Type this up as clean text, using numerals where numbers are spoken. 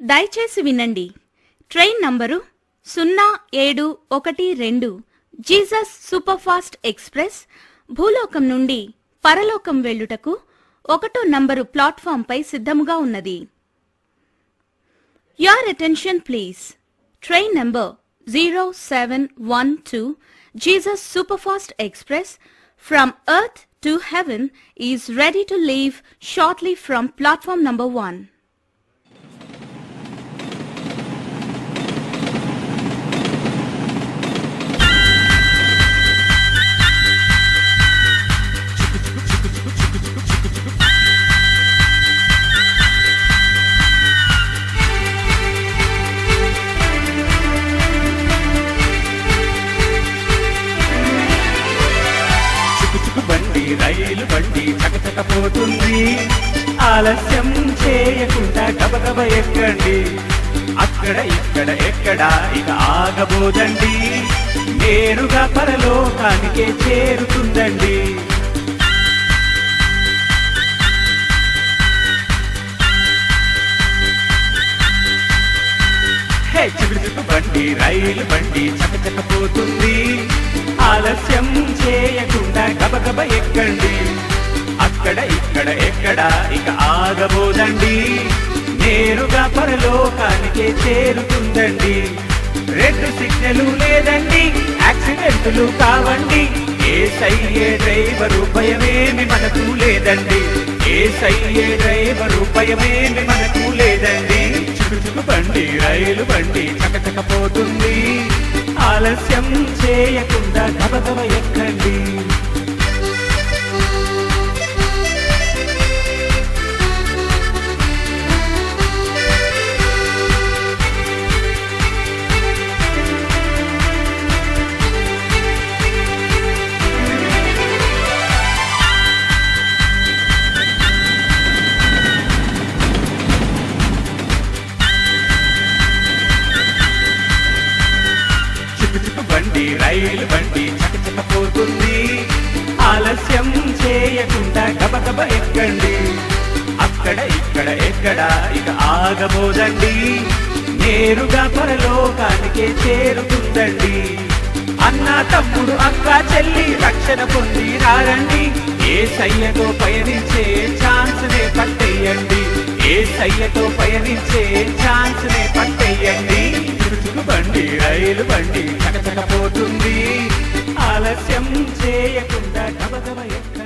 దయచేసి వినండి. Train number 0712 Jesus super fast express భూలోకం నుండి పరలోకం వెళ్ళుటకు 1వ నంబరు ప్లాట్ఫామ్ పై సిద్ధముగా ఉన్నది. Your attention please. Train number 0712 Jesus Superfast Express from Earth to Heaven is ready to leave shortly from platform number 1. రైలు బండి చకచకపోతుంది, ఆలస్యం చేయకుండా గబగబ ఎక్కండి. అక్కడ ఇక్కడ ఎక్కడ ఇక ఆగబోదండి, నేరుగా పరలోకానికే చేరుతుందండి. చిగురు బండి రైలు బండి చకచకపోతుంది, ఆలస్యం చేయకుండా గబగబ ఎక్కండి. అక్కడ ఇక్కడ ఎక్కడ ఇక ఆగబోదండి, నేరుగా పరలోకానికే చేరుతుందండి. రెడ్ సిగ్నల్ లేదండి, యాక్సిడెంట్లు కావండి, యేసయ్యే డ్రైవరు భయమేమి మనకు లేదండి. యేసయ్యే డ్రైవరు భయమేమి మనకు లేదండి. చిగురు బండి రైలు బండి చకచకపోతుంది, ఆలస్యం చేయకుండా గబగబ ఎక్కండి. బండి రైలు బండి చకచకపోతుంది, ఆలస్యం చేయకుండా గబగబ ఎక్కండి. అక్కడ ఇక్కడ ఎక్కడ ఇక ఆగబోదండి, నేరుగా పరలోకానికే చేరుతుందండి. అన్న తమ్ముడు అక్క చెల్లి రక్షణ పొంది రారండి, యేసయ్యతో పయనించే ఛాన్స్ నే పట్టేయండి. యేసయ్యతో పయనించే ఛాన్స్ నే పట్టేయండి. బండి రైలు బండి చకచకపోతుంది, ఆలస్యం చేయకుండా గబగబ ఎక్కండి.